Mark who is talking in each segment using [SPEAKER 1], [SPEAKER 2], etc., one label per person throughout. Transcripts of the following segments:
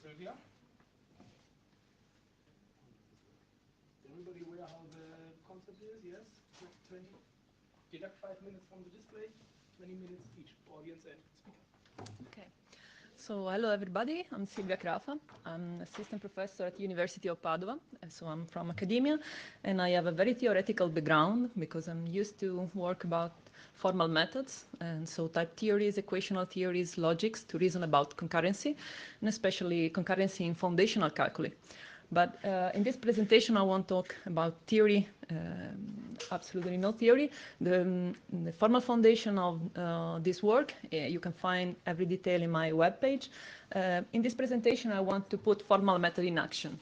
[SPEAKER 1] Silvia. Everybody aware how the concept is? Yes? 20. Deduct 5 minutes from the display, 20 minutes each, audience and speaker.
[SPEAKER 2] Okay. So hello everybody, I'm Silvia Crafa. I'm assistant professor at University of Padua. So I'm from academia and I have a very theoretical background because I'm used to work about formal methods, and so type theories, equational theories, logics to reason about concurrency, and especially concurrency in foundational calculus. But in this presentation, I won't talk about theory, absolutely no theory. The formal foundation of this work, you can find every detail in my webpage. In this presentation, I want to put formal method in action.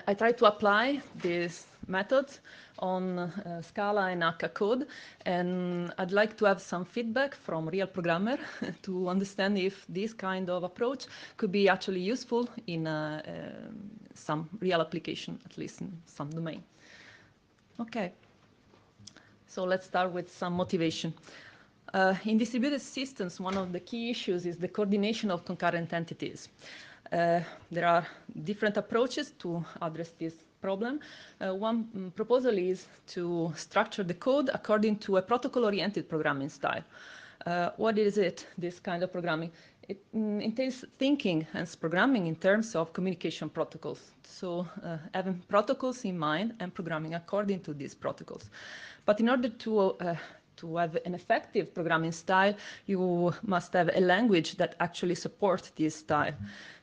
[SPEAKER 2] I try to apply these methods on Scala and Akka code, and I'd like to have some feedback from real programmer to understand if this kind of approach could be actually useful in some real application, at least in some domain. Okay, so let's start with some motivation. In distributed systems, one of the key issues is the coordination of concurrent entities. There are different approaches to address this problem. One proposal is to structure the code according to a protocol-oriented programming style. What is it, this kind of programming? It entails thinking and programming in terms of communication protocols. So having protocols in mind and programming according to these protocols. But in order to have an effective programming style, you must have a language that actually supports this style.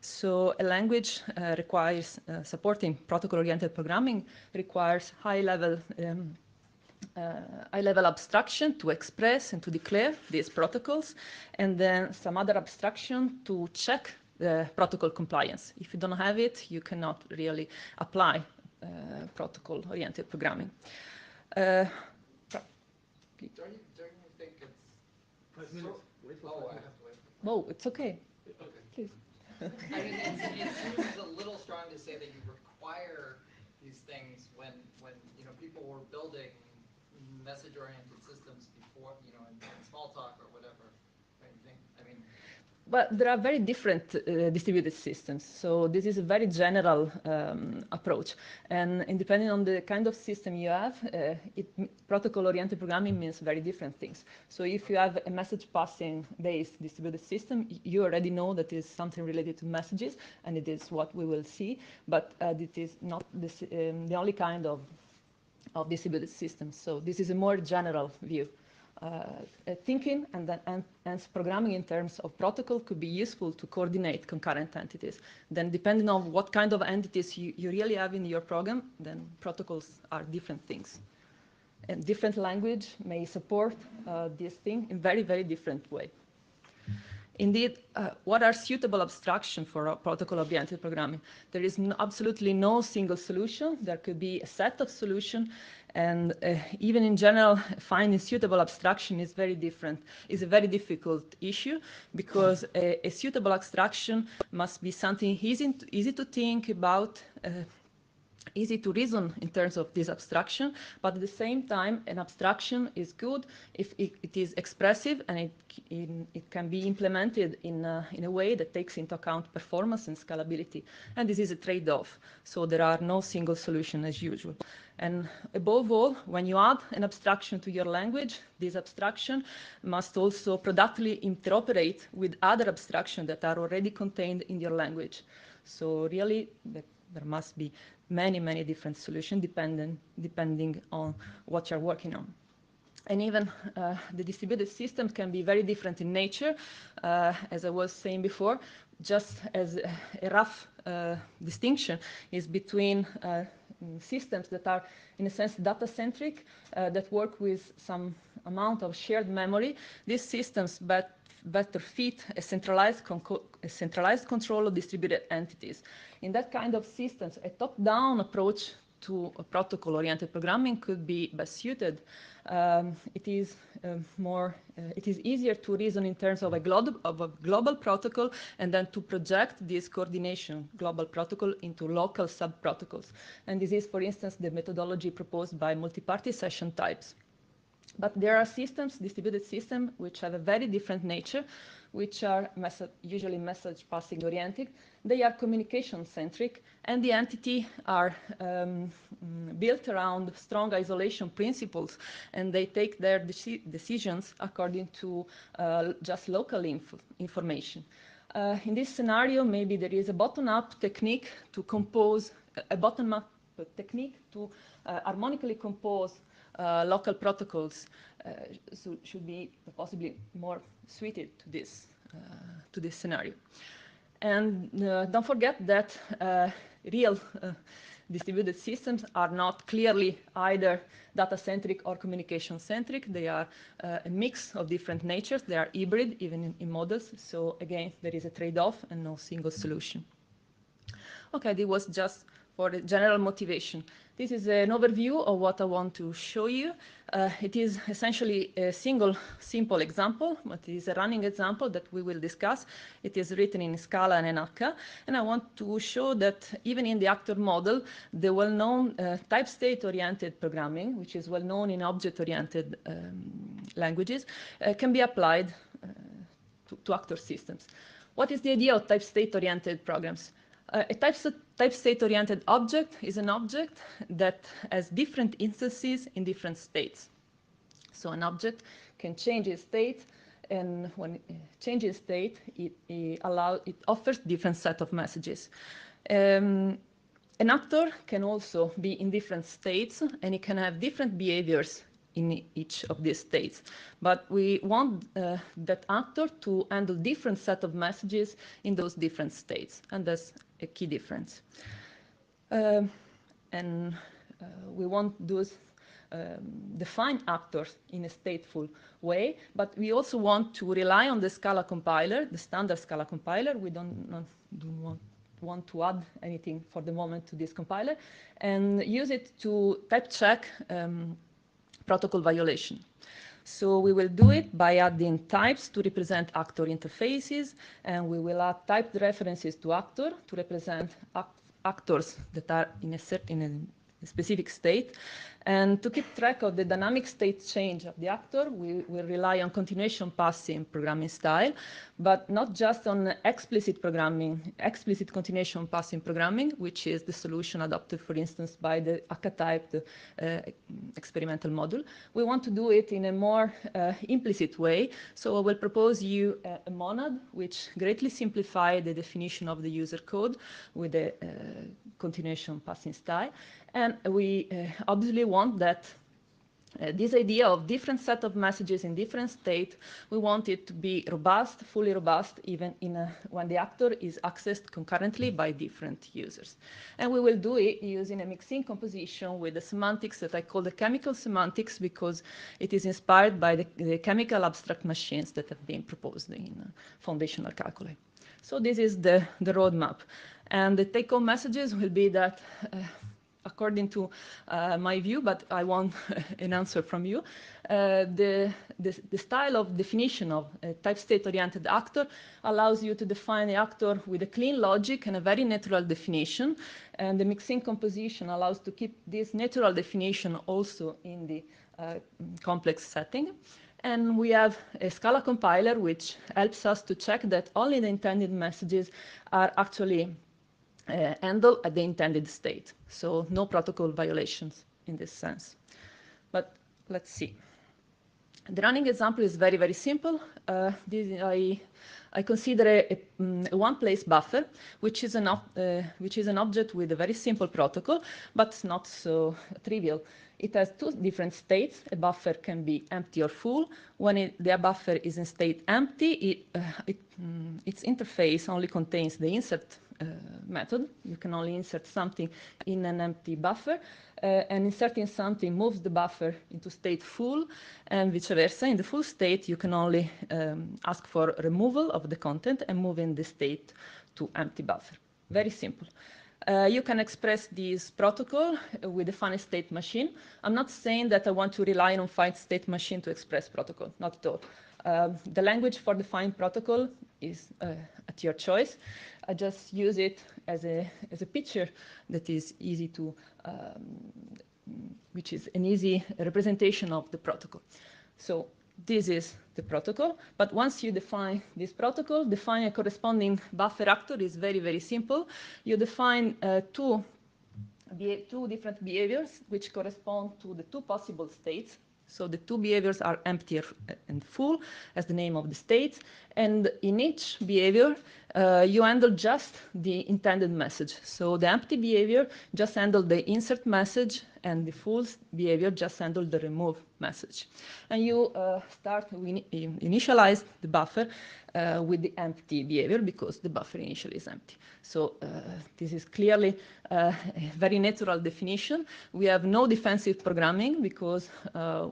[SPEAKER 2] So a language requires, supporting protocol-oriented programming requires high-level abstraction to express and to declare these protocols, and then some other abstraction to check the protocol compliance. If you don't have it, you cannot really apply protocol-oriented programming.
[SPEAKER 3] Don't you think it's
[SPEAKER 1] 5 minutes. Wait for 5 minutes.
[SPEAKER 3] I have to wait.
[SPEAKER 2] Oh, it's okay.
[SPEAKER 3] Okay.
[SPEAKER 2] Please.
[SPEAKER 3] I mean, it seems a little strong to say that you require these things when people were building message-oriented systems before, in small talk or whatever. Don't you think? I mean.
[SPEAKER 2] But there are very different distributed systems. So this is a very general approach. And depending on the kind of system you have, protocol-oriented programming means very different things. So if you have a message passing-based distributed system, you already know that it is something related to messages, and it is what we will see. But it is not the only kind of distributed system. So this is a more general view. Thinking and programming in terms of protocol could be useful to coordinate concurrent entities. Then depending on what kind of entities you really have in your program, then protocols are different things. And different language may support this thing in very, very different way. Indeed, what are suitable abstraction for protocol-oriented programming? There is absolutely no single solution. There could be a set of solutions, and even in general, finding suitable abstraction is very different. It's a very difficult issue because a suitable abstraction must be something easy to think about, easy to reason in terms of this abstraction, but at the same time, an abstraction is good if it is expressive and it can be implemented in a way that takes into account performance and scalability. And this is a trade-off, so there are no single solution as usual. And above all, when you add an abstraction to your language, this abstraction must also productively interoperate with other abstractions that are already contained in your language. So really, there must be many different solutions depending on what you're working on. And even the distributed system can be very different in nature, as I was saying before, just as a rough distinction is between systems that are, in a sense, data-centric, that work with some amount of shared memory. These systems better fit a centralized control of distributed entities. In that kind of systems, a top-down approach to a protocol-oriented programming could be best suited. It is easier to reason in terms of a global protocol and then to project this coordination global protocol into local sub-protocols. And this is, for instance, the methodology proposed by multi-party session types. But there are systems, distributed systems, which have a very different nature, which are usually message passing oriented. They are communication centric, and the entity are built around strong isolation principles, and they take their decisions according to just local information. In this scenario, maybe there is a bottom-up technique to compose, a bottom-up technique to harmonically compose local protocols should be possibly more suited to this scenario. And don't forget that real distributed systems are not clearly either data-centric or communication-centric. They are a mix of different natures. They are hybrid, even in models. So again, there is a trade-off and no single solution. Okay, this was just for the general motivation. This is an overview of what I want to show you. It is essentially a single simple example, but it is a running example that we will discuss. It is written in Scala and Akka, and I want to show that even in the actor model, the well-known type-state-oriented programming, which is well-known in object-oriented languages, can be applied to actor systems. What is the idea of type-state-oriented programs? A type-state-oriented object is an object that has different instances in different states. So an object can change its state, and when it changes state, it offers different set of messages. An actor can also be in different states, and it can have different behaviors in each of these states. But we want that actor to handle different set of messages in those different states, and that's a key difference. We want those define actors in a stateful way, but we also want to rely on the Scala compiler, the standard Scala compiler. We don't want to add anything for the moment to this compiler, and use it to type check protocol violation. So we will do it by adding types to represent actor interfaces, and we will add typed references to actor to represent actors that are in a specific state. And to keep track of the dynamic state change of the actor, we will rely on continuation passing programming style, but not just on explicit programming, explicit continuation passing programming, which is the solution adopted, for instance, by the Akka-typed experimental model. We want to do it in a more implicit way. So I will propose you a monad, which greatly simplifies the definition of the user code with a continuation passing style. And we obviously want that this idea of different set of messages in different state, we want it to be robust, fully robust, even when the actor is accessed concurrently by different users. And we will do it using a mixing composition with the semantics that I call the chemical semantics, because it is inspired by the chemical abstract machines that have been proposed in foundational calculi. So this is the roadmap. And the take-home messages will be that according to my view, but I want an answer from you, the style of definition of a type-state-oriented actor allows you to define the actor with a clean logic and a very natural definition, and the mixing composition allows to keep this natural definition also in the complex setting. And we have a Scala compiler, which helps us to check that only the intended messages are actually handled at the intended state. So no protocol violations in this sense. But let's see. The running example is very, very simple. I consider a one-place buffer, which is an object with a very simple protocol, but not so trivial. It has two different states. A buffer can be empty or full. When the buffer is in state empty, its interface only contains the insert method. You can only insert something in an empty buffer, and inserting something moves the buffer into state full, and vice versa. In the full state, you can only ask for removal of the content and move in the state to empty buffer. Very simple. You can express this protocol with a finite state machine. I'm not saying that I want to rely on finite state machine to express protocol, not at all. The language for the finite protocol is at your choice. I just use it as a picture that is easy to which is an easy representation of the protocol. So this is the protocol, but once you define this protocol, define a corresponding buffer actor is very, very simple. You define two different behaviors which correspond to the two possible states. So the two behaviors are empty and full, as the name of the states. And in each behavior, you handle just the intended message. So the empty behavior just handle the insert message, and the full behavior just handle the remove message. And you initialize the buffer with the empty behavior because the buffer initially is empty. So this is clearly a very natural definition. We have no defensive programming because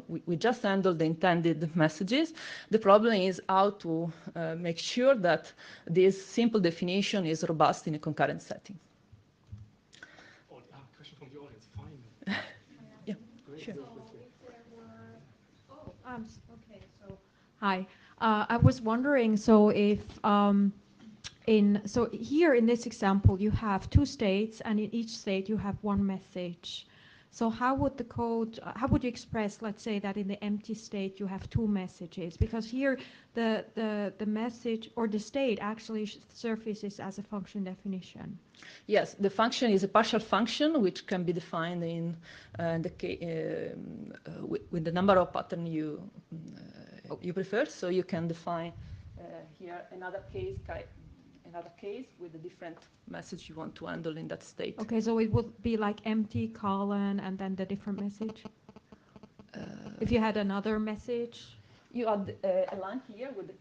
[SPEAKER 2] we just handle the intended messages. The problem is how to make sure that this simple definition is robust in a concurrent setting.
[SPEAKER 1] Oh, question from the audience. Fine.
[SPEAKER 2] Yeah,
[SPEAKER 1] great.
[SPEAKER 2] sure.
[SPEAKER 1] So
[SPEAKER 4] okay. So, hi. I was wondering, so if so here in this example, you have two states, and in each state you have one message. So how would the code, how would you express, let's say, that in the empty state you have two messages? Because here the message or the state actually surfaces as a function definition.
[SPEAKER 2] Yes, the function is a partial function which can be defined in with the number of patterns you prefer. So you can define here another case with a different message you want to handle in that state.
[SPEAKER 4] Okay, so it would be like empty colon and then the different message? If you had another message?
[SPEAKER 2] You add a line here with the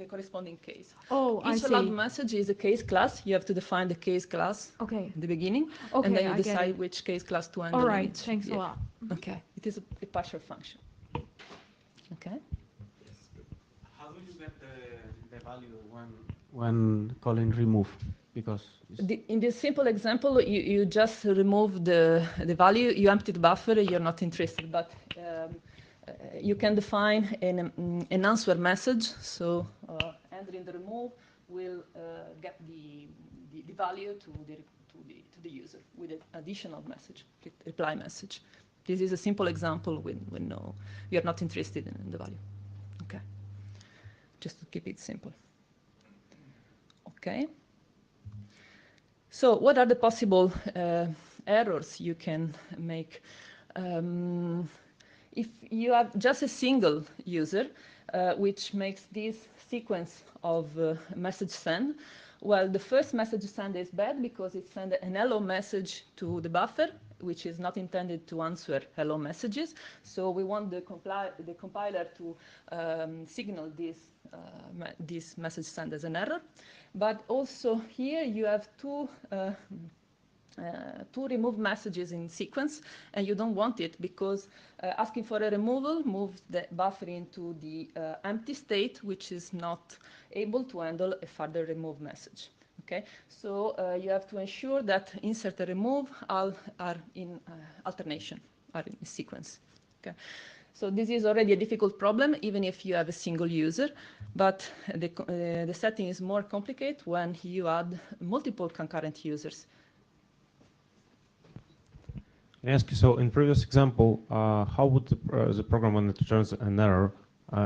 [SPEAKER 2] corresponding case.
[SPEAKER 4] Oh, I see.
[SPEAKER 2] Each allowed message is a case class. You have to define the case class in the beginning, and then you decide which case class to handle.
[SPEAKER 4] All right, thanks a lot.
[SPEAKER 2] Okay, it is a partial function. Okay.
[SPEAKER 5] Yes. How do you get the value when calling remove? Because
[SPEAKER 2] in this simple example, you just remove the value. You empty the buffer. You're not interested, but you can define an answer message. So entering the remove will get the value to the user with an additional message, reply message. This is a simple example when you are not interested in the value. Okay, just to keep it simple. Okay. So what are the possible errors you can make? If you have just a single user, which makes this sequence of message send, well, the first message send is bad because it sends an hello message to the buffer, which is not intended to answer hello messages. So we want the compiler to signal this message send as an error. But also here you have two remove messages in sequence, and you don't want it because asking for a removal moves the buffer into the empty state, which is not able to handle a further remove message. Okay, so you have to ensure that insert and remove are in alternation, are in sequence. Okay, so this is already a difficult problem, even if you have a single user. But the setting is more complicated when you add multiple concurrent users.
[SPEAKER 5] I ask you, so in previous example, how would the program, when it returns an error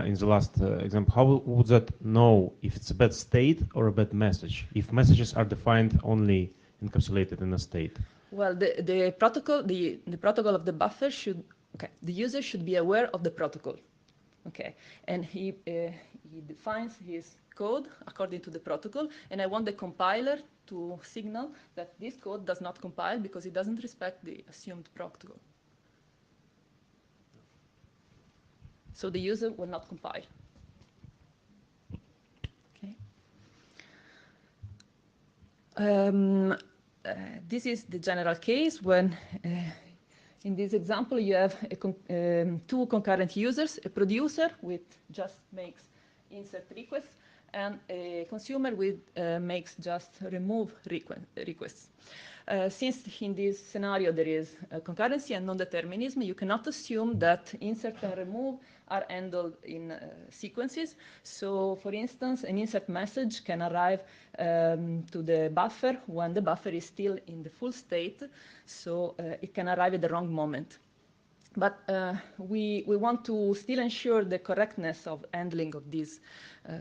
[SPEAKER 5] in the last example, how would that know if it's a bad state or a bad message, if messages are defined only encapsulated in a state?
[SPEAKER 2] Well, the protocol of the buffer should, the user should be aware of the protocol. Okay, and he defines his code according to the protocol, and I want the compiler to signal that this code does not compile because it doesn't respect the assumed protocol. So the user will not compile. Okay. This is the general case when in this example, you have two concurrent users, a producer which just makes insert requests, and a consumer which makes just remove requests. Since in this scenario there is concurrency and non-determinism, you cannot assume that insert and remove are handled in sequences. So, for instance, an insert message can arrive to the buffer when the buffer is still in the full state, so it can arrive at the wrong moment. But we want to still ensure the correctness of handling of these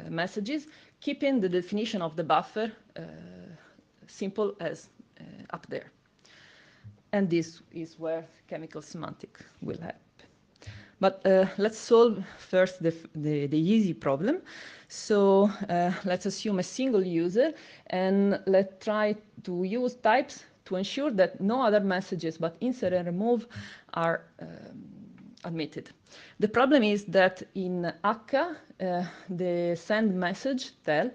[SPEAKER 2] messages, keeping the definition of the buffer simple as up there. And this is where chemical semantic will help. But let's solve first the easy problem. So let's assume a single user, and let's try to use types to ensure that no other messages but insert and remove are admitted. The problem is that in akka, the send message tell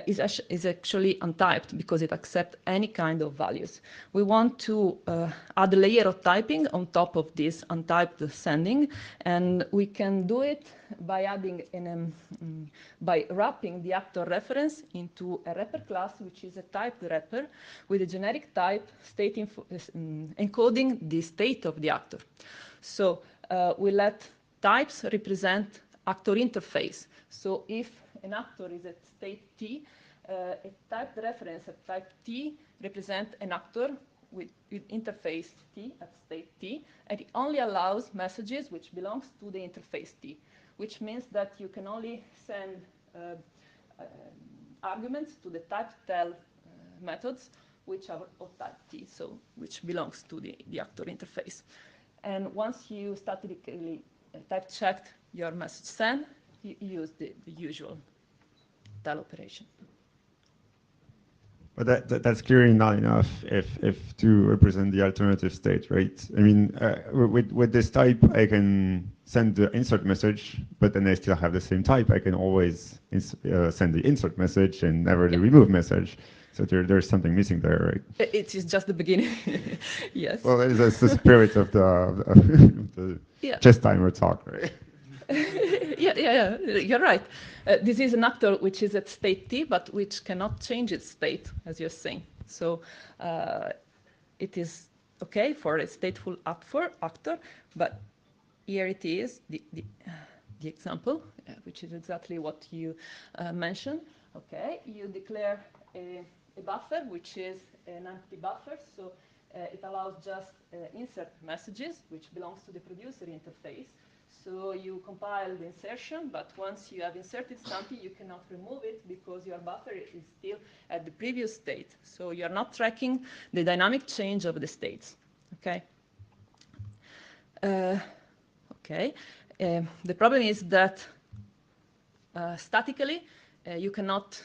[SPEAKER 2] is actually untyped because it accepts any kind of values. We want to add a layer of typing on top of this untyped sending, and we can do it by adding by wrapping the actor reference into a wrapper class, which is a typed wrapper with a generic type encoding the state of the actor. So we let types represent actor interface. So if an actor is at state T, a typed reference at type T represents an actor with interface T at state T, and it only allows messages which belongs to the interface T, which means that you can only send arguments to the type tell methods which are of type T, so which belongs to the actor interface. And once you statically type checked your message send, you use the usual tell operation.
[SPEAKER 6] But that's clearly not enough if to represent the alternative state, right? I mean, with this type, I can send the insert message, but then I still have the same type. I can always send the insert message and never the remove message. So there's something missing there, right?
[SPEAKER 2] It is just the beginning. Yes.
[SPEAKER 6] Well, that's the spirit of the chess timer talk, right?
[SPEAKER 2] Yeah, you're right. This is an actor which is at state T, but which cannot change its state, as you're saying. So it is okay for a stateful actor, but here it is, the example, which is exactly what you mentioned. Okay, you declare a buffer, which is an empty buffer, so it allows just insert messages, which belongs to the producer interface. So you compile the insertion, but once you have inserted something, you cannot remove it because your buffer is still at the previous state. So you're not tracking the dynamic change of the states. Okay. The problem is that statically, you cannot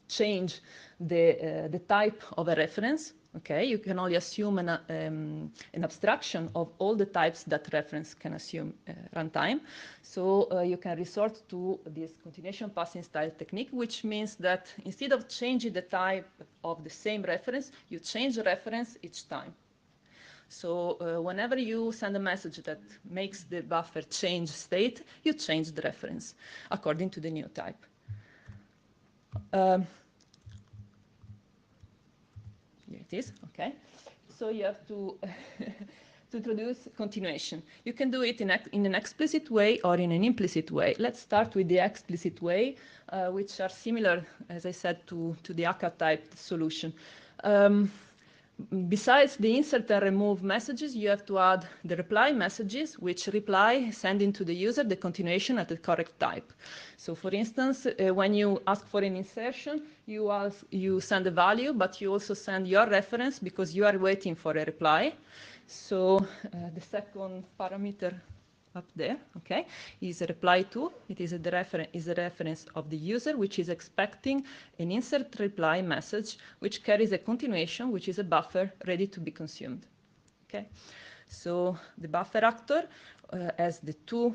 [SPEAKER 2] change the type of a reference. Okay, you can only assume an abstraction of all the types that reference can assume runtime. So you can resort to this continuation passing style technique, which means that instead of changing the type of the same reference, you change the reference each time. So whenever you send a message that makes the buffer change state, you change the reference according to the new type. Here it is, okay. So you have to introduce continuation. You can do it in an explicit way or in an implicit way. Let's start with the explicit way, which are similar, as I said, to the akka type solution. Besides the insert and remove messages, you have to add the reply messages, which reply sending to the user the continuation at the correct type. So for instance, when you ask for an insertion, you send a value, but you also send your reference because you are waiting for a reply. So the second parameter up there, okay, is a reply to. It is a reference of the user, which is expecting an insert reply message, which carries a continuation, which is a buffer ready to be consumed. Okay, so the buffer actor has the two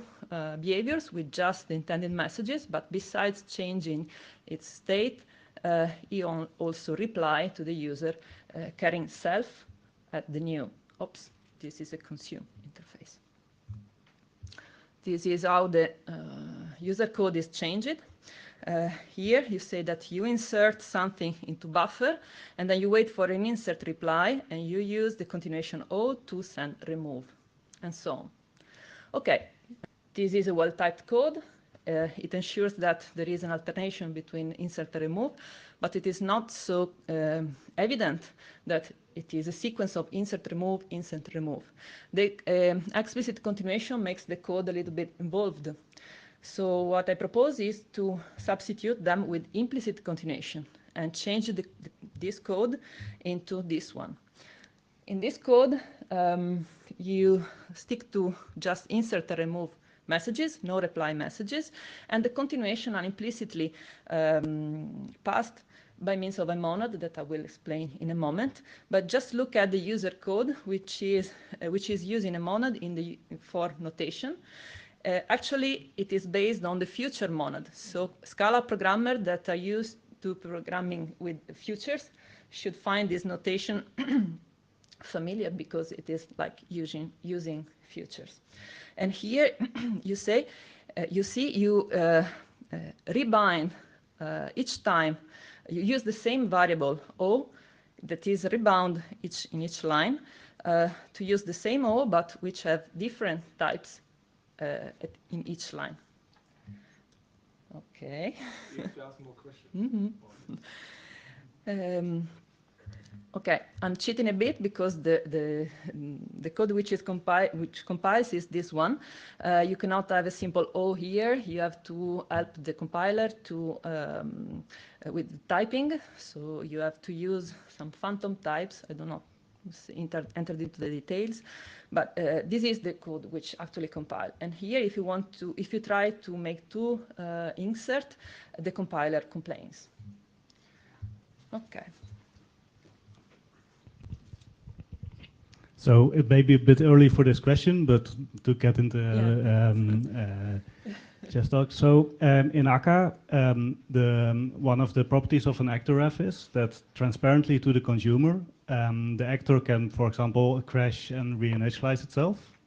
[SPEAKER 2] behaviors with just the intended messages, but besides changing its state, he also reply to the user carrying self at the new. Oops, this is a consume interface. This is how the user code is changed. Here you say that you insert something into buffer, and then you wait for an insert reply, and you use the continuation O to send remove, and so on. Okay, this is a well-typed code. it ensures that there is an alternation between insert and remove, but it is not so evident that it is a sequence of insert, remove, insert, remove. The explicit continuation makes the code a little bit involved. So what I propose is to substitute them with implicit continuation and change this code into this one. In this code, you stick to just insert and remove messages, no reply messages, and the continuation are implicitly passed by means of a monad that I will explain in a moment. But just look at the user code, which is using a monad in the for notation. Actually, it is based on the future monad. So Scala programmers that are used to programming with futures should find this notation familiar, because it is like using futures. And here you see you rebind each time. You use the same variable O that is rebound in each line to use the same O, but which have different types in each line. Okay.
[SPEAKER 1] You have to ask more questions.
[SPEAKER 2] Okay, I'm cheating a bit because the code which compiles is this one. You cannot have a simple O here. You have to help the compiler to with typing. So you have to use some phantom types. I don't know, entered into the details, but this is the code which actually compile. And here, if you try to make two insert, the compiler complains. Okay.
[SPEAKER 7] So it may be a bit early for this question, but to get into just talk. So in Akka, one of the properties of an actor ref is that transparently to the consumer, the actor can, for example, crash and reinitialize itself.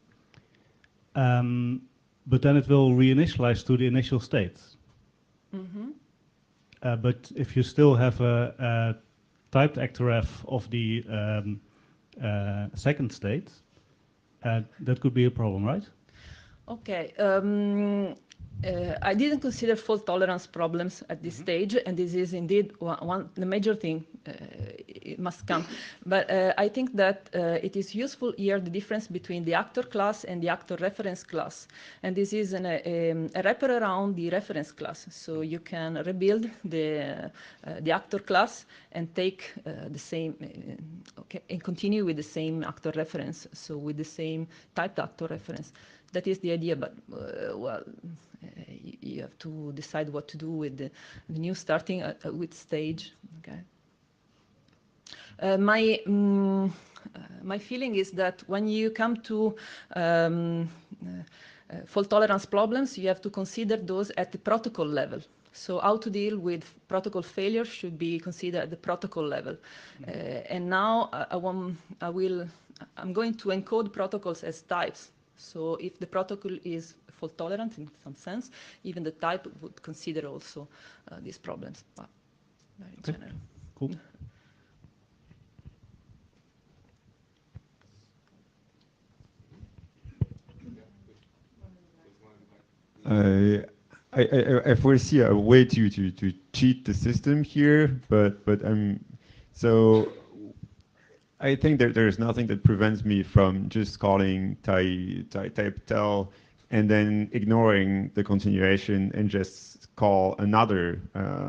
[SPEAKER 7] But then it will reinitialize to the initial state. But if you still have a typed actor ref of the second state, that could be a problem, right? Okay.
[SPEAKER 2] I didn't consider fault tolerance problems at this stage, and this is indeed the major thing. It must come. But I think that it is useful here, the difference between the actor class and the actor reference class. And this is a wrapper around the reference class. So you can rebuild the actor class and take the same, and continue with the same actor reference, so with the same typed actor reference. That is the idea, but well, you have to decide what to do with the new starting with stage. Okay. My feeling is that when you come to fault tolerance problems, you have to consider those at the protocol level. So how to deal with protocol failure should be considered at the protocol level. And now I'm going to encode protocols as types. So if the protocol is fault tolerant in some sense, even the type would consider also these problems. But very general.
[SPEAKER 7] Cool.
[SPEAKER 6] I foresee a way to cheat the system here, but so I think that there's nothing that prevents me from just calling type-tel and then ignoring the continuation and just call another,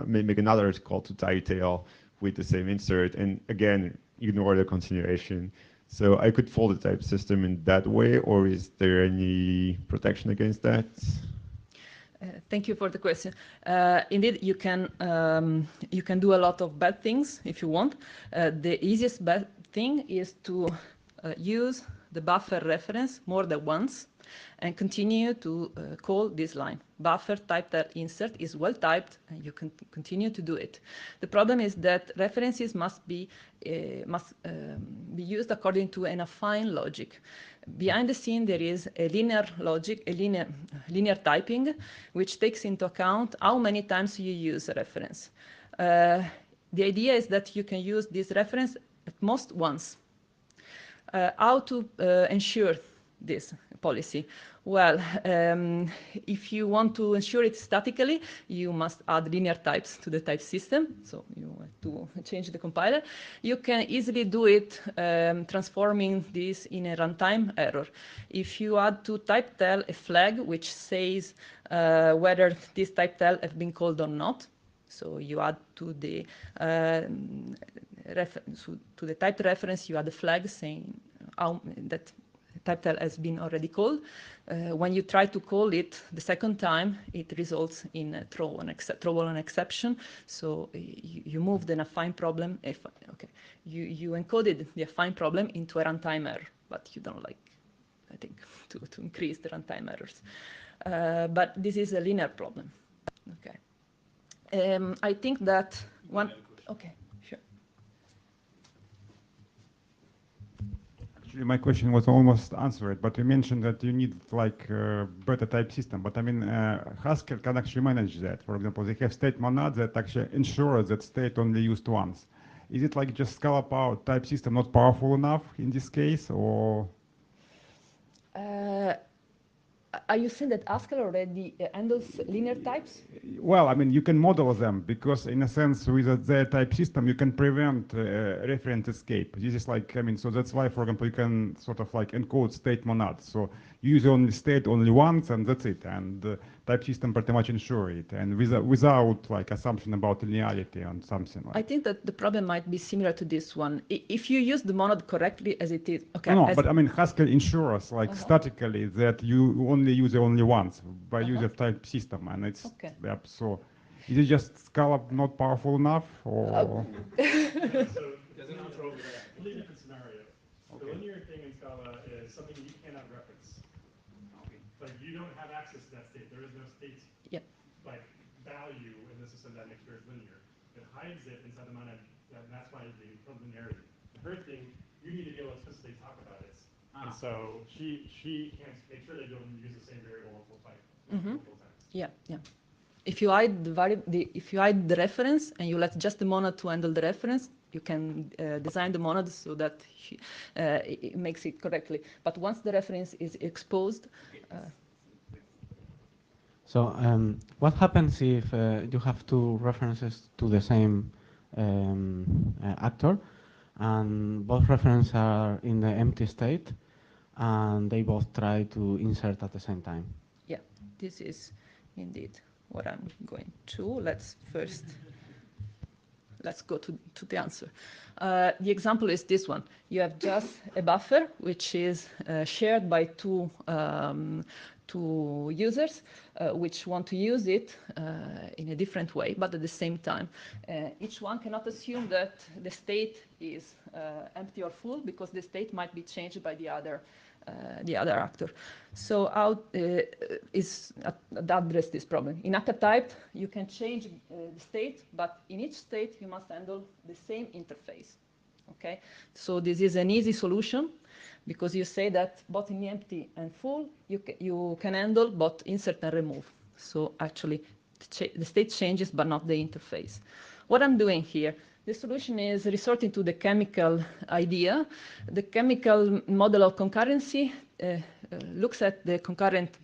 [SPEAKER 6] make another call to type-tel with the same insert, and again ignore the continuation. So I could fold the type system in that way, or is there any protection against that?
[SPEAKER 2] Thank you for the question. Indeed, you can do a lot of bad things if you want. The easiest bad thing is to use the buffer reference more than once and continue to call this line. Buffer type-tel insert is well typed, and you can continue to do it. The problem is that references must be used according to an affine logic. Behind the scene, there is a linear logic, a linear typing, which takes into account how many times you use a reference. The idea is that you can use this reference at most once. How to ensure this policy? Well, if you want to ensure it statically, you must add linear types to the type system. So you have to change the compiler. You can easily do it transforming this in a runtime error. If you add to typetel a flag which says whether this typetel has been called or not, so you add to the type reference, you add a flag saying that typetel has been already called. When you try to call it the second time, it results in a throw an exception. So you moved an affine problem. You encoded the affine problem into a runtime error, but you don't like, I think, to increase the runtime errors. But this is a linear problem. Okay. I think that one. Okay, sure.
[SPEAKER 8] Actually, my question was almost answered, but you mentioned that you need like better type system. But I mean, Haskell can actually manage that. For example, they have state monad that actually ensures that state only used once. Is it like just scala out type system not powerful enough in this case, or?
[SPEAKER 2] Are you saying that Haskell already handles linear types?
[SPEAKER 8] Well, I mean, you can model them because, in a sense, with their type system, you can prevent referent escape. This is like, I mean, so that's why, for example, you can sort of like encode state monad. So you use only state only once, and that's it. And type system pretty much ensure it, and without like assumption about linearity and something like.
[SPEAKER 2] I think that the problem might be similar to this one. If you use the monad correctly as it is, okay.
[SPEAKER 8] No, but I mean Haskell ensures like statically that you only use it only once by use of type system, and it's so. Is it just Scala not powerful enough, or?
[SPEAKER 7] There's another completely different scenario. The linear thing in Scala is something you cannot reference. Like you don't have access to that state. There is no state like value in the system that makes yours linear. It hides it inside the monad, and that's why they become linearity. The her thing, you need to be able to explicitly talk about it. And so she can make sure that you don't use the same variable multiple times.
[SPEAKER 2] Yeah. If you hide the reference and you let just the monad to handle the reference, you can design the monad so that it makes it correctly. But once the reference is exposed.
[SPEAKER 9] So what happens if you have two references to the same actor, and both references are in the empty state, and they both try to insert at the same time?
[SPEAKER 2] Yeah, this is indeed what I'm going to. Let's go to the answer. The example is this one. You have just a buffer which is shared by two users which want to use it in a different way, but at the same time. Each one cannot assume that the state is empty or full, because the state might be changed by the other actor. So how is address this problem? In actor type, you can change the state, but in each state you must handle the same interface. Okay, so this is an easy solution, because you say that both in empty and full you can handle both insert and remove. So actually the state changes, but not the interface. What I'm doing here, the solution is resorting to the chemical idea. The chemical model of concurrency looks at the concurrent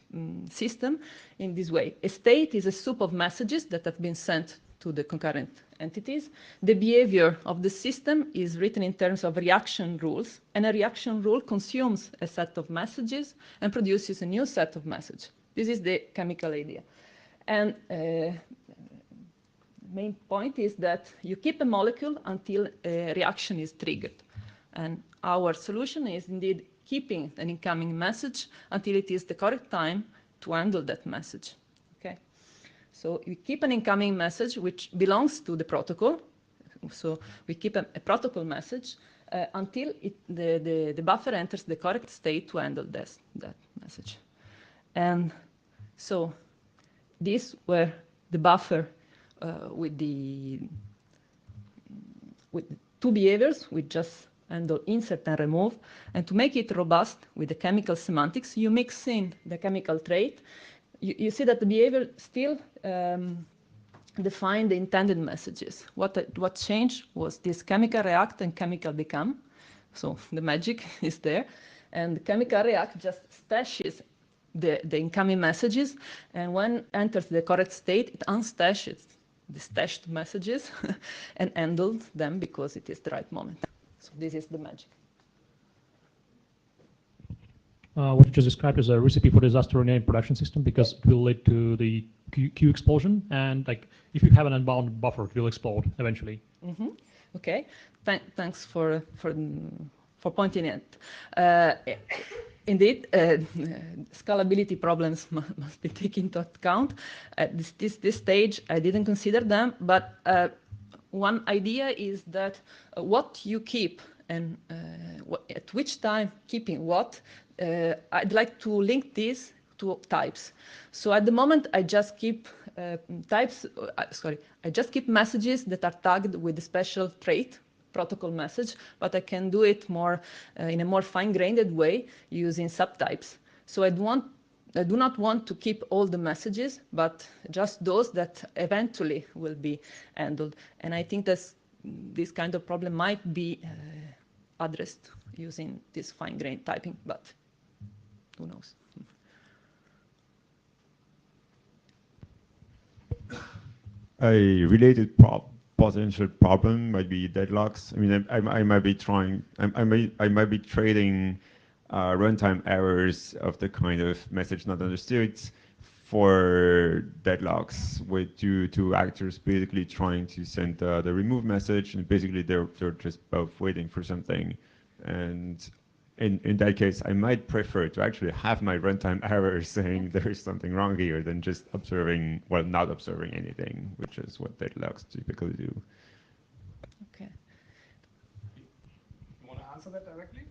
[SPEAKER 2] system in this way. A state is a soup of messages that have been sent to the concurrent entities. The behavior of the system is written in terms of reaction rules, and a reaction rule consumes a set of messages and produces a new set of messages. This is the chemical idea. And main point is that you keep a molecule until a reaction is triggered. And our solution is indeed keeping an incoming message until it is the correct time to handle that message. Okay? So we keep an incoming message which belongs to the protocol. So we keep a protocol message until the buffer enters the correct state to handle that message. And so these were the buffer with two behaviors. We just handle insert and remove. And to make it robust with the chemical semantics, you mix in the chemical trait. You see that the behavior still define the intended messages. What changed was this chemical react and chemical become. So the magic is there. And Chemical React just stashes the incoming messages, and when enters the correct state, it unstashes the stashed messages and handles them because it is the right moment. So this is the magic.
[SPEAKER 10] What you just described is a recipe for disaster-oriented production system, because it will lead to the queue explosion, and like if you have an unbound buffer, it will explode eventually. Mm-hmm.
[SPEAKER 2] Okay, thanks for pointing it. Indeed, scalability problems must be taken into account. At this stage, I didn't consider them, but one idea is that what you keep and at which time keeping what, I'd like to link this to types. So at the moment, I just keep I just keep messages that are tagged with a special trait, protocol message, but I can do it more in a more fine-grained way using subtypes. So I do not want to keep all the messages, but just those that eventually will be handled. And I think that this kind of problem might be addressed using this fine-grained typing, but who knows?
[SPEAKER 6] A related potential problem might be deadlocks. I mean, I might be trying, I might be trading runtime errors of the kind of message not understood for deadlocks with two actors basically trying to send the remove message, and basically they're just both waiting for something. And in that case, I might prefer to actually have my runtime error saying there is something wrong here than just observing, well, not observing anything, which is what deadlocks typically do.
[SPEAKER 2] Okay.
[SPEAKER 1] You want to answer that directly?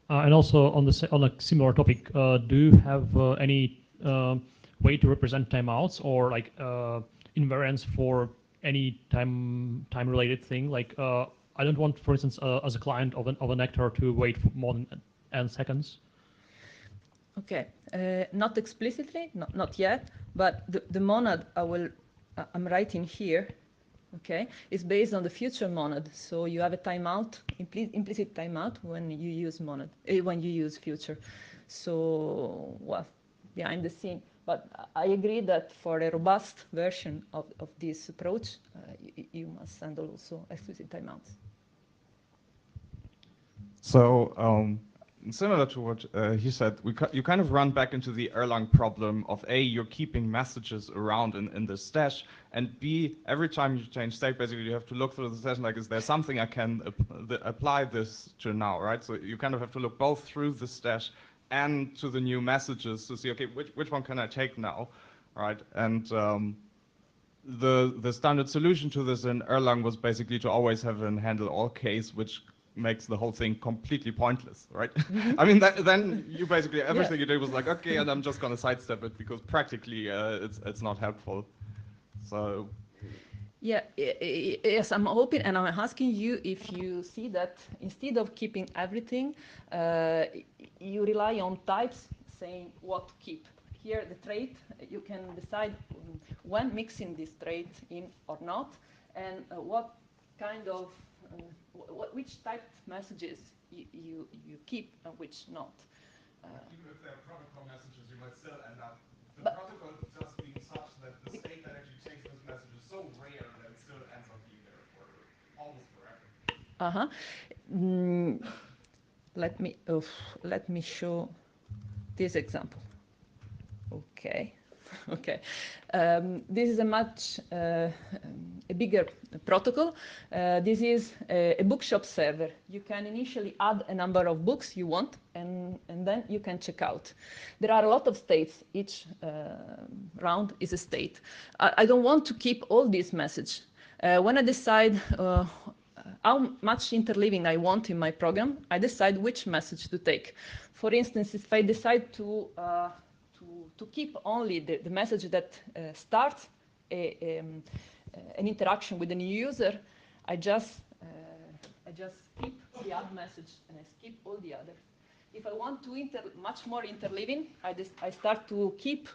[SPEAKER 10] And also on a similar topic, do you have any way to represent timeouts or like invariants for any time-related thing? Like I don't want, for instance, as a client of an actor to wait for more than n seconds.
[SPEAKER 2] Okay, not explicitly, not yet, but the monad I'm writing here, okay, is based on the future monad. So you have a timeout, implicit timeout when you use monad, when you use future. So, well, behind the scene. But I agree that for a robust version of this approach, you must handle also explicit timeouts.
[SPEAKER 11] So similar to what he said, you kind of run back into the Erlang problem of A, you're keeping messages around in the stash, and B, every time you change state, basically you have to look through the stash like, is there something I can apply this to now, right? So you kind of have to look both through the stash and to the new messages to see, okay, which one can I take now, right? And the standard solution to this in Erlang was basically to always have an handle all case, which makes the whole thing completely pointless, right? Mm-hmm. I mean, then you basically, everything you did was like, okay, and I'm just gonna sidestep it because practically it's not helpful. So.
[SPEAKER 2] Yeah, yes, I'm hoping, and I'm asking you if you see that instead of keeping everything, you rely on types saying what to keep. Here, the trait, you can decide when mixing this trait in or not, and what kind of, which typed messages you keep and which not.
[SPEAKER 11] Even if they're protocol messages, you might still end up, the protocol just being such that the state that actually takes this message is so rare that it still ends up being there for almost forever.
[SPEAKER 2] Let me show this example. Okay. Okay, this is a much a bigger protocol. This is a Bookshop server. You can initially add a number of books you want, and then you can check out. There are a lot of states. Each round is a state. I don't want to keep all these messages. When I decide how much interleaving I want in my program, I decide which message to take. For instance, if I decide to keep only the message that starts an interaction with a new user, I just keep the add message and I skip all the others. If I want to much more interleaving, I start to keep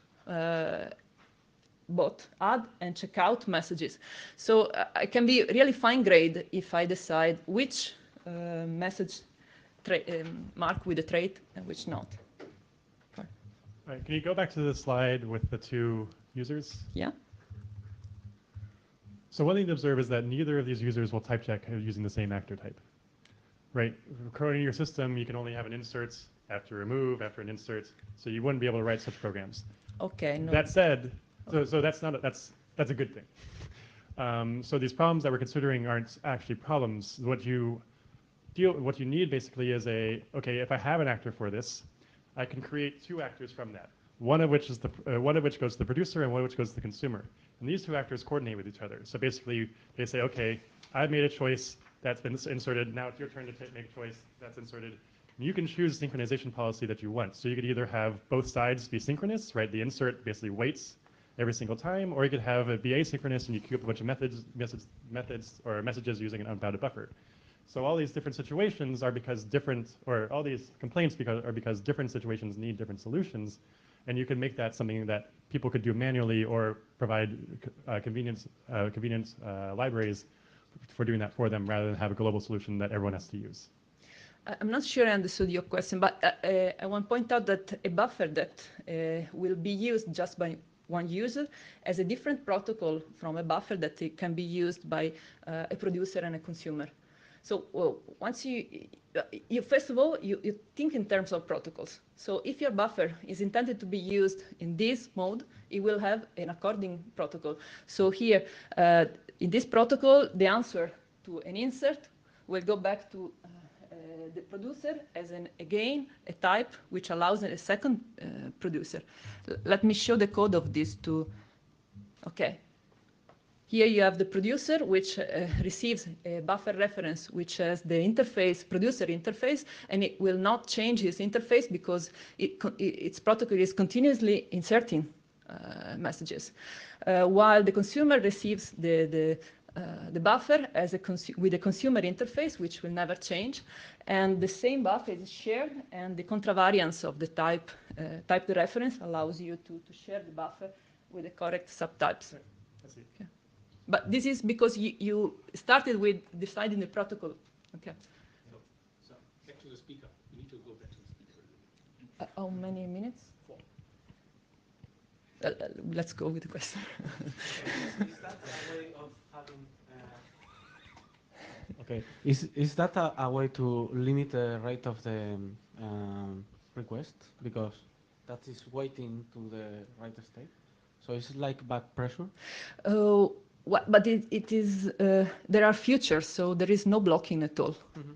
[SPEAKER 2] both add and checkout messages. So I can be really fine-grained if I decide which message marked with a trait and which not.
[SPEAKER 12] All right, can you go back to the slide with the two users?
[SPEAKER 2] Yeah.
[SPEAKER 12] So one thing to observe is that neither of these users will type check using the same actor type. Right, according to your system, you can only have an insert after remove, after an insert, so you wouldn't be able to write such programs.
[SPEAKER 2] Okay. No.
[SPEAKER 12] That said, so that's not that's a good thing. So these problems that we're considering aren't actually problems. What you need basically is okay, if I have an actor for this, I can create two actors from that. One of which is one of which goes to the producer and one of which goes to the consumer. And these two actors coordinate with each other. So basically, they say, okay, I've made a choice that's been inserted. Now it's your turn to make a choice that's inserted. And you can choose synchronization policy that you want. So you could either have both sides be synchronous, right? The insert basically waits every single time, or you could have it be asynchronous and you queue up a bunch of methods or messages using an unbounded buffer. So all these different situations are because all these complaints are because different situations need different solutions. And you can make that something that people could do manually or provide convenient libraries for doing that for them rather than have a global solution that everyone has to use.
[SPEAKER 2] I'm not sure I understood your question, but I want to point out that a buffer that will be used just by one user has a different protocol from a buffer that it can be used by a producer and a consumer. So once first of all, you think in terms of protocols. So if your buffer is intended to be used in this mode, it will have an according protocol. So here, in this protocol, the answer to an insert will go back to the producer as again a type which allows a second producer. Let me show the code of these two. Okay. Here you have the producer, which receives a buffer reference, which has the interface, producer interface, and it will not change its interface because its protocol is continuously inserting messages, while the consumer receives the buffer as with a consumer interface, which will never change, and the same buffer is shared, and the contravariance of the type reference allows you to share the buffer with the correct subtypes.
[SPEAKER 12] Right. I see.
[SPEAKER 2] Okay. But this is because you started with deciding the protocol. Okay.
[SPEAKER 1] So back to the speaker. We need to go back to the speaker.
[SPEAKER 2] How many minutes?
[SPEAKER 1] 4.
[SPEAKER 2] Let's go with the question.
[SPEAKER 9] Is that a way of having? Okay. Is that a way to limit the rate of the request because that is waiting to the right state? So it's like back pressure.
[SPEAKER 2] But it is, there are futures, so there is no blocking at all.
[SPEAKER 9] Mm-hmm.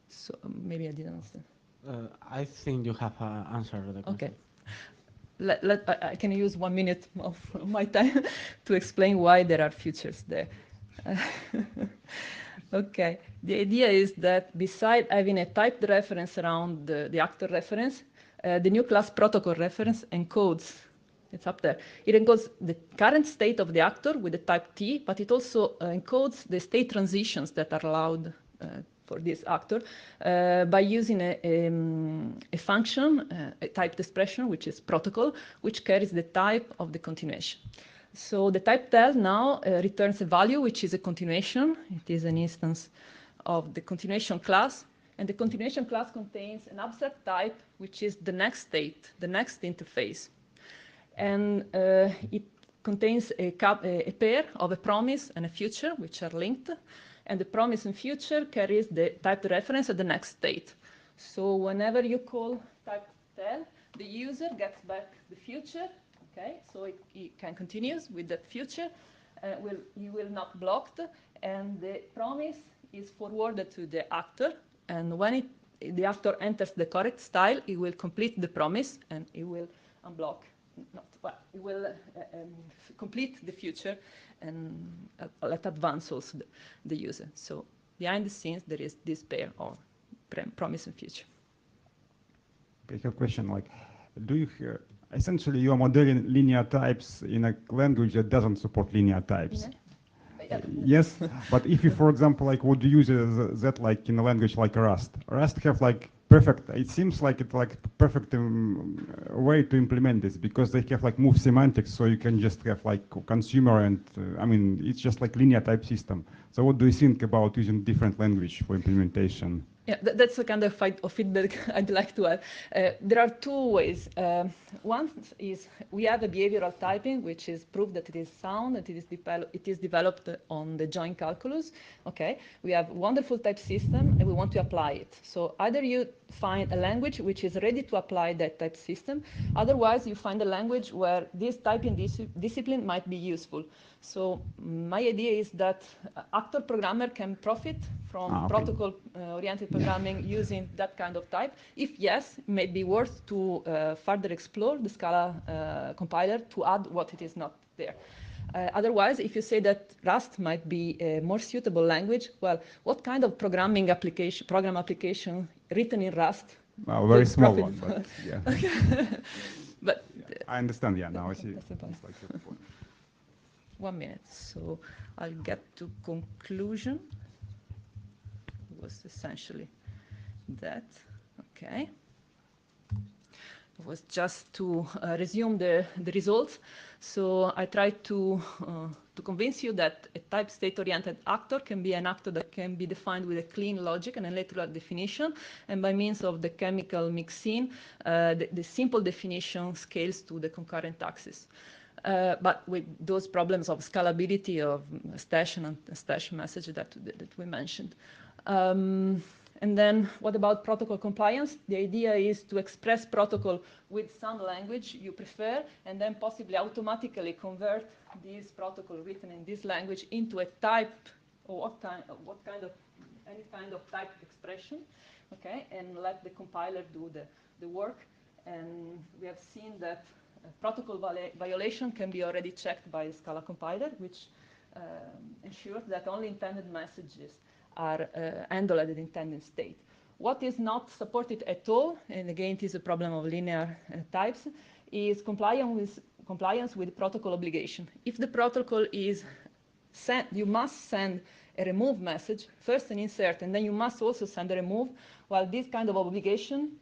[SPEAKER 2] So maybe I didn't understand.
[SPEAKER 9] I think you have answered the question.
[SPEAKER 2] Okay. I can use 1 minute of my time to explain why there are futures there. Okay. The idea is that beside having a typed reference around the actor reference, the new class protocol reference encodes. It's up there. It encodes the current state of the actor with the type T, but it also encodes the state transitions that are allowed for this actor by using a function, a typed expression, which is protocol, which carries the type of the continuation. So the type tel now returns a value, which is a continuation. It is an instance of the continuation class. And the continuation class contains an abstract type, which is the next state, the next interface. And it contains a pair of a promise and a future, which are linked. And the promise and future carries the typed reference at the next state. So whenever you call type tel, the user gets back the future. Okay, so it can continue with the future. You will not blocked, and the promise is forwarded to the actor. And when the actor enters the correct style, it will complete the promise, and it will unblock. It will complete the future and let advance also the user. So behind the scenes, there is this pair of promise and future.
[SPEAKER 8] Okay, I have a question. Like, do you hear? Essentially, you are modeling linear types in a language that doesn't support linear types.
[SPEAKER 2] Yeah.
[SPEAKER 8] Yes, but if you, for example, like would use that like in a language like Rust. Rust have like perfect. It seems like it's like perfect way to implement this because they have like move semantics, so you can just have like consumer and I mean it's just like linear type system. So what do you think about using different language for implementation?
[SPEAKER 2] Yeah, that's the kind of feedback I'd like to add. There are two ways. One is we have a behavioral typing, which is proof that it is sound, that it is developed on the joint calculus. Okay, we have wonderful type system, and we want to apply it. So either you find a language which is ready to apply that type system, otherwise you find a language where this typing discipline might be useful. So my idea is that actor programmer can profit from protocol-oriented programming using that kind of type. If yes, it may be worth to further explore the Scala compiler to add what it is not there. Otherwise, if you say that Rust might be a more suitable language, well, what kind of program application written in Rust?
[SPEAKER 8] Well, very small one, but yeah.
[SPEAKER 2] But
[SPEAKER 8] yeah, I understand. Yeah, now I see.
[SPEAKER 2] That's the point.
[SPEAKER 8] It's like your point.
[SPEAKER 2] 1 minute, so I'll get to conclusion. It was essentially that. Okay. It was just to resume the results. So I tried to convince you that a type state-oriented actor can be an actor that can be defined with a clean logic and electrical definition, and by means of the chemical mixin, the simple definition scales to the concurrent axis. But with those problems of scalability of stash and stash message that we mentioned. And then what about protocol compliance? The idea is to express protocol with some language you prefer, and then possibly automatically convert this protocol written in this language into a type, or any kind of type expression, okay, and let the compiler do the work. And we have seen that protocol violation can be already checked by the Scala compiler, which ensures that only intended messages are handled at the intended state. What is not supported at all, and again it is a problem of linear types, is compliance with protocol obligation. If the protocol is sent, you must send a remove message, first an insert, and then you must also send a remove, while these kind of obligations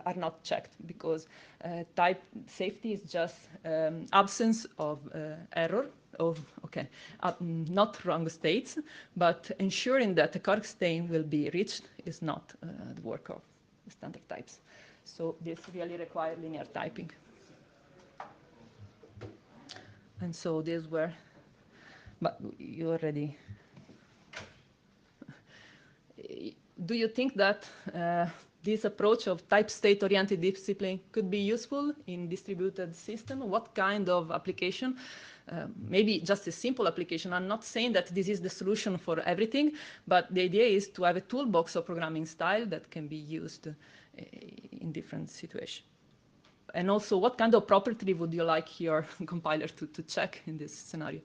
[SPEAKER 2] are not checked, because type safety is just absence of error, not wrong states, but ensuring that the correct state will be reached is not the work of the standard types. So this really requires linear typing. And so these were, but you already, do you think that this approach of type state-oriented discipline could be useful in distributed system? What kind of application? Maybe just a simple application. I'm not saying that this is the solution for everything, but the idea is to have a toolbox of programming style that can be used in different situations. And also, what kind of property would you like your compiler to check in this scenario?